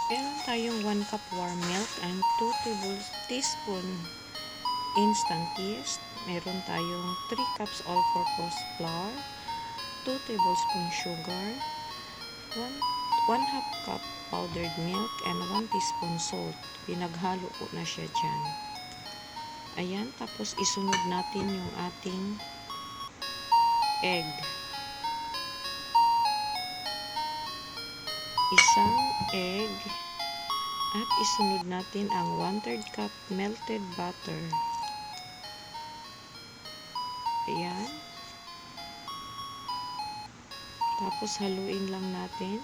Meron tayong 1 cup warm milk and 2 tablespoon instant yeast. Meron tayong 3 cups all-purpose flour, 2 tablespoon sugar, 1 half cup powdered milk, and 1 teaspoon salt. Pinaghalo ko na siya dyan. Ayan, tapos isunod natin yung ating egg. Isang egg at isunod natin ang 1/3 cup melted butter. Ayan. Tapos haluin lang natin.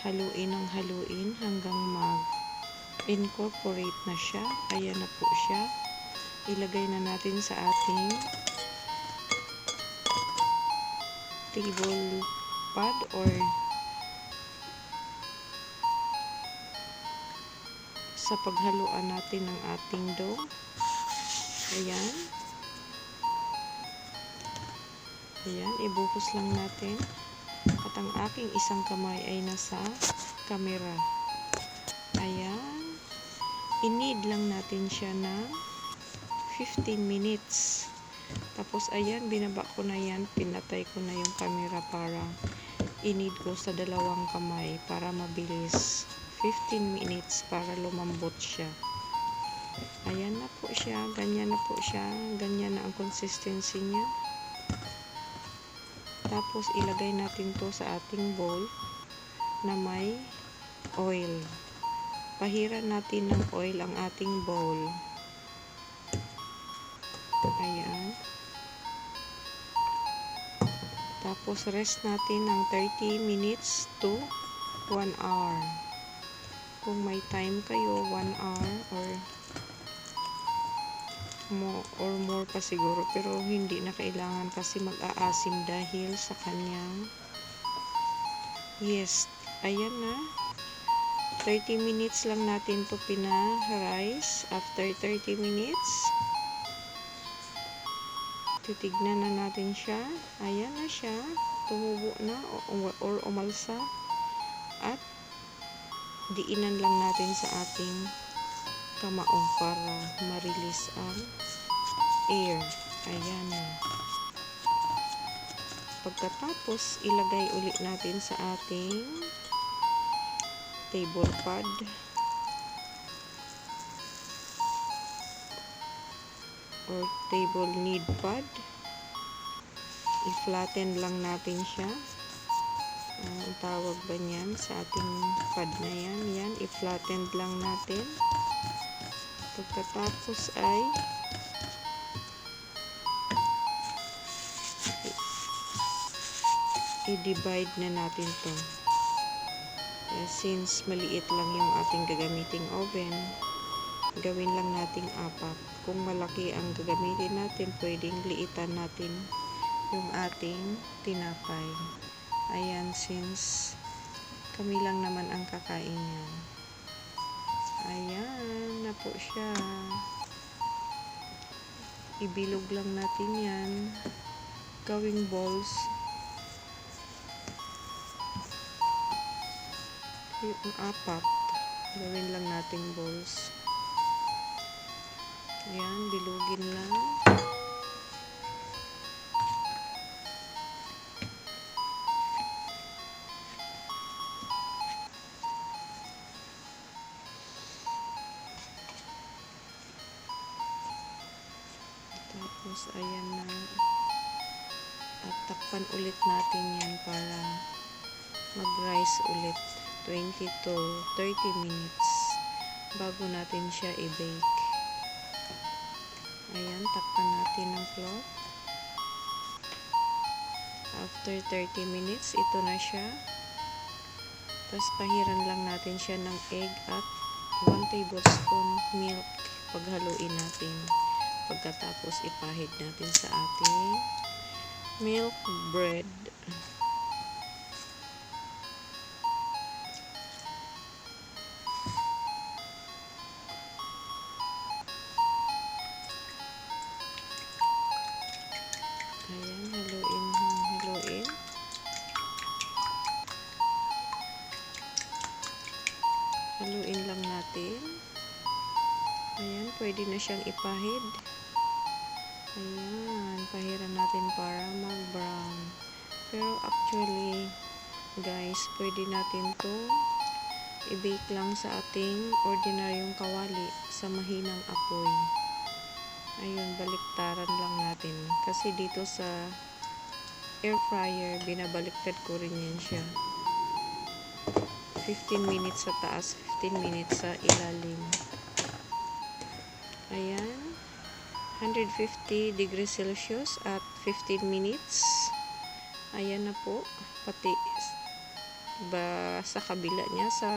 Haluin ng haluin hanggang mag-incorporate na siya. Ayan na po siya. Ilagay na natin sa ating table pad or sa paghaluan natin ng ating dough. Ayan. Ayan, ibuhos lang natin. At ang aking isang kamay ay nasa camera. Ayan. I-knead lang natin siya ng 15 minutes. Tapos ayan, binaba ko na yan. Pinatay ko na yung camera para i-knead ko sa dalawang kamay para mabilis. 15 minutes para lumambot siya. Ayan na po siya. Ganyan na po siya. Ganyan na ang consistency niya. Tapos ilagay natin to sa ating bowl na may oil. Pahiran natin ng oil ang ating bowl. Ayan. Tapos rest natin ng 30 minutes to 1 hour. Kung may time kayo, 1 hour or more pa siguro, pero hindi na kailangan kasi mag-aasim dahil sa kanyang yeast. Ayan na. 30 minutes lang natin to pina-rise. After 30 minutes, titignan na natin siya. Ayan na siya. Tumubo na or umalsa. At diinan lang natin sa ating kamaong para ma-release ang air. Ayan na. Pagkatapos, ilagay ulit natin sa ating table pad. Or table knead pad. I-flatten lang natin siya. Ang tawag ba niyan sa ating pad na yan? Yan, i-flatten lang natin. Pagkatapos ay i-divide na natin to. Since maliit lang yung ating gagamiting oven, gawin lang nating 4. Kung malaki ang gagamitin natin, pwedeng liitan natin yung ating tinapay. Ayan, since kami lang naman ang kakain yan. Ayan na po siya. Ibilog lang natin yan. Gawing balls. Yung 4. Gawin lang natin balls. Ayan, bilugin lang. Tapos, ayan na. At takpan ulit natin yan para mag-rise ulit. 20 to 30 minutes bago natin siya i-bake. Ayan, takpan natin ng cloth. After 30 minutes, ito na siya. Tapos, pahiran lang natin siya ng egg at 1 tablespoon milk. Paghaluin natin. Pagkatapos, ipahid natin sa ating milk bread. Ayan, haluin. Haluin lang natin. Ayan, pwede na siyang ipahid. Ayan, pahiran natin para mag-brown. Pero actually, guys, pwede natin to i-bake lang sa ating ordinaryong kawali sa mahinang apoy. Ayun, baliktaran lang natin. Kasi dito sa air fryer, binabaliktad ko rin yan siya. 15 minutes sa taas, 15 minutes sa ilalim. Ayan. 150 degrees Celsius at 15 minutes. Ayan na po. Pati sa kabila niya, sa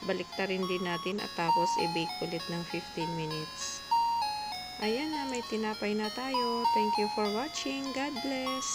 baliktarin din natin at tapos i-bake ulit ng 15 minutes. Ayan na, may tinapay na tayo. Thank you for watching. God bless.